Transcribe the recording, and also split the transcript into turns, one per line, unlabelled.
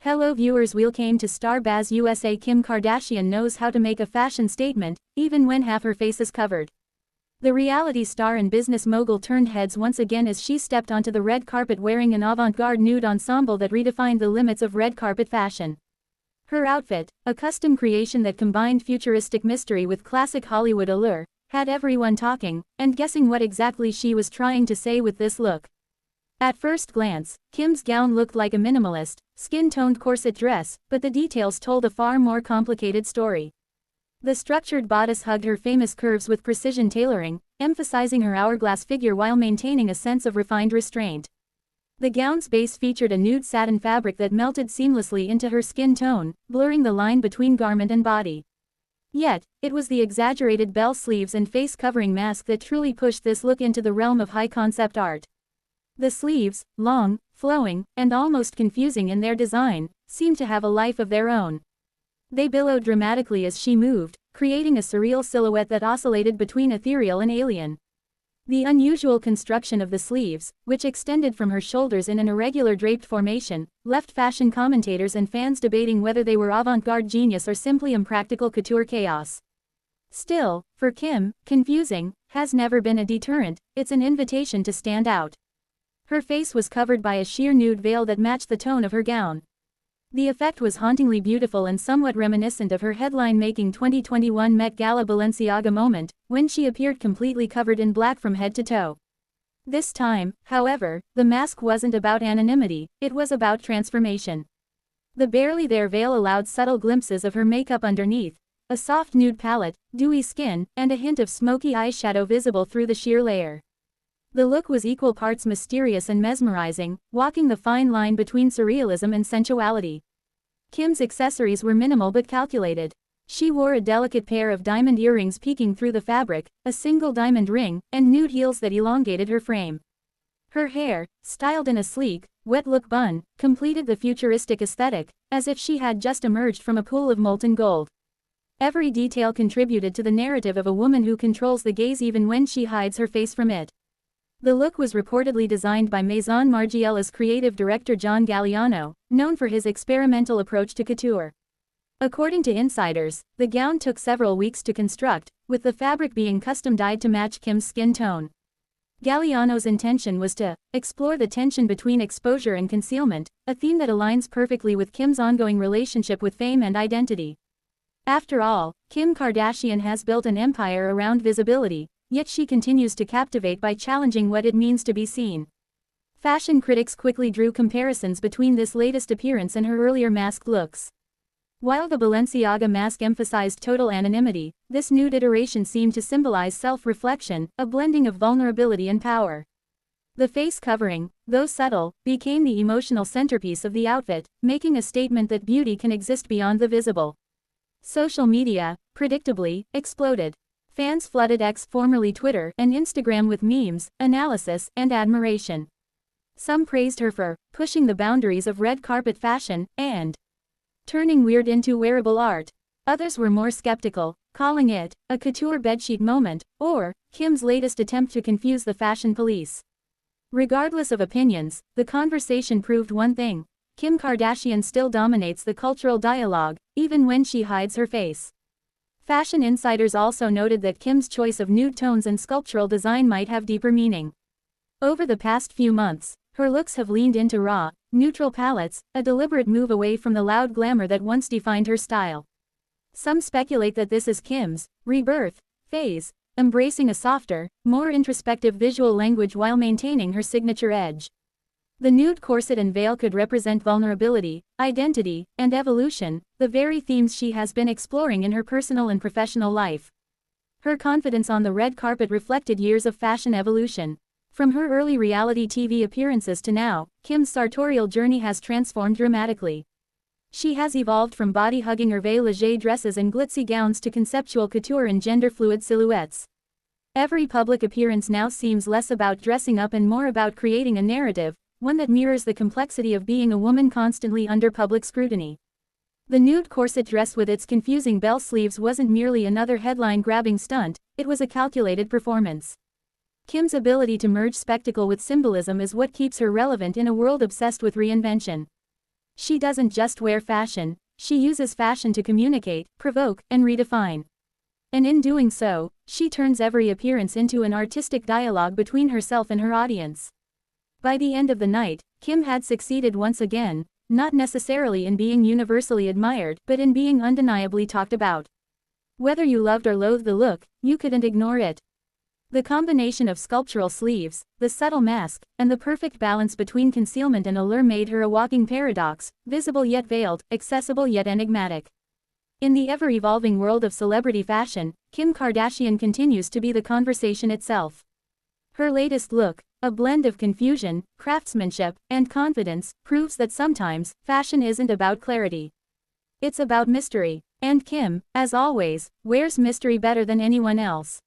Hello viewers, welcome to Star Baz USA. Kim Kardashian knows how to make a fashion statement, even when half her face is covered. The reality star and business mogul turned heads once again as she stepped onto the red carpet wearing an avant-garde nude ensemble that redefined the limits of red carpet fashion. Her outfit, a custom creation that combined futuristic mystery with classic Hollywood allure, had everyone talking and guessing what exactly she was trying to say with this look. At first glance, Kim's gown looked like a minimalist, skin-toned corset dress, but the details told a far more complicated story. The structured bodice hugged her famous curves with precision tailoring, emphasizing her hourglass figure while maintaining a sense of refined restraint. The gown's base featured a nude satin fabric that melted seamlessly into her skin tone, blurring the line between garment and body. Yet, it was the exaggerated bell sleeves and face-covering mask that truly pushed this look into the realm of high-concept art. The sleeves, long, flowing, and almost confusing in their design, seemed to have a life of their own. They billowed dramatically as she moved, creating a surreal silhouette that oscillated between ethereal and alien. The unusual construction of the sleeves, which extended from her shoulders in an irregular draped formation, left fashion commentators and fans debating whether they were avant-garde genius or simply impractical couture chaos. Still, for Kim, confusing has never been a deterrent, it's an invitation to stand out. Her face was covered by a sheer nude veil that matched the tone of her gown. The effect was hauntingly beautiful and somewhat reminiscent of her headline-making 2021 Met Gala Balenciaga moment, when she appeared completely covered in black from head to toe. This time, however, the mask wasn't about anonymity, it was about transformation. The barely there veil allowed subtle glimpses of her makeup underneath, a soft nude palette, dewy skin, and a hint of smoky eyeshadow visible through the sheer layer. The look was equal parts mysterious and mesmerizing, walking the fine line between surrealism and sensuality. Kim's accessories were minimal but calculated. She wore a delicate pair of diamond earrings peeking through the fabric, a single diamond ring, and nude heels that elongated her frame. Her hair, styled in a sleek, wet-look bun, completed the futuristic aesthetic, as if she had just emerged from a pool of molten gold. Every detail contributed to the narrative of a woman who controls the gaze even when she hides her face from it. The look was reportedly designed by Maison Margiela's creative director John Galliano, known for his experimental approach to couture. According to insiders, the gown took several weeks to construct, with the fabric being custom-dyed to match Kim's skin tone. Galliano's intention was to explore the tension between exposure and concealment, a theme that aligns perfectly with Kim's ongoing relationship with fame and identity. After all, Kim Kardashian has built an empire around visibility, yet she continues to captivate by challenging what it means to be seen. Fashion critics quickly drew comparisons between this latest appearance and her earlier masked looks. While the Balenciaga mask emphasized total anonymity, this nude iteration seemed to symbolize self-reflection, a blending of vulnerability and power. The face covering, though subtle, became the emotional centerpiece of the outfit, making a statement that beauty can exist beyond the visible. Social media, predictably, exploded. Fans flooded X, formerly Twitter, and Instagram with memes, analysis, and admiration. Some praised her for pushing the boundaries of red carpet fashion and turning weird into wearable art. Others were more skeptical, calling it a couture bedsheet moment or Kim's latest attempt to confuse the fashion police. Regardless of opinions, the conversation proved one thing: Kim Kardashian still dominates the cultural dialogue, even when she hides her face. Fashion insiders also noted that Kim's choice of nude tones and sculptural design might have deeper meaning. Over the past few months, her looks have leaned into raw, neutral palettes, a deliberate move away from the loud glamour that once defined her style. Some speculate that this is Kim's rebirth phase, embracing a softer, more introspective visual language while maintaining her signature edge. The nude corset and veil could represent vulnerability, identity, and evolution, the very themes she has been exploring in her personal and professional life. Her confidence on the red carpet reflected years of fashion evolution. From her early reality TV appearances to now, Kim's sartorial journey has transformed dramatically. She has evolved from body-hugging hervé-léger dresses and glitzy gowns to conceptual couture and gender-fluid silhouettes. Every public appearance now seems less about dressing up and more about creating a narrative, one that mirrors the complexity of being a woman constantly under public scrutiny. The nude corset dress with its confusing bell sleeves wasn't merely another headline-grabbing stunt, it was a calculated performance. Kim's ability to merge spectacle with symbolism is what keeps her relevant in a world obsessed with reinvention. She doesn't just wear fashion, she uses fashion to communicate, provoke, and redefine. And in doing so, she turns every appearance into an artistic dialogue between herself and her audience. By the end of the night, Kim had succeeded once again, not necessarily in being universally admired, but in being undeniably talked about. Whether you loved or loathed the look, you couldn't ignore it. The combination of sculptural sleeves, the subtle mask, and the perfect balance between concealment and allure made her a walking paradox, visible yet veiled, accessible yet enigmatic. In the ever-evolving world of celebrity fashion, Kim Kardashian continues to be the conversation itself. Her latest look, a blend of confusion, craftsmanship, and confidence, proves that sometimes, fashion isn't about clarity. It's about mystery. And Kim, as always, wears mystery better than anyone else.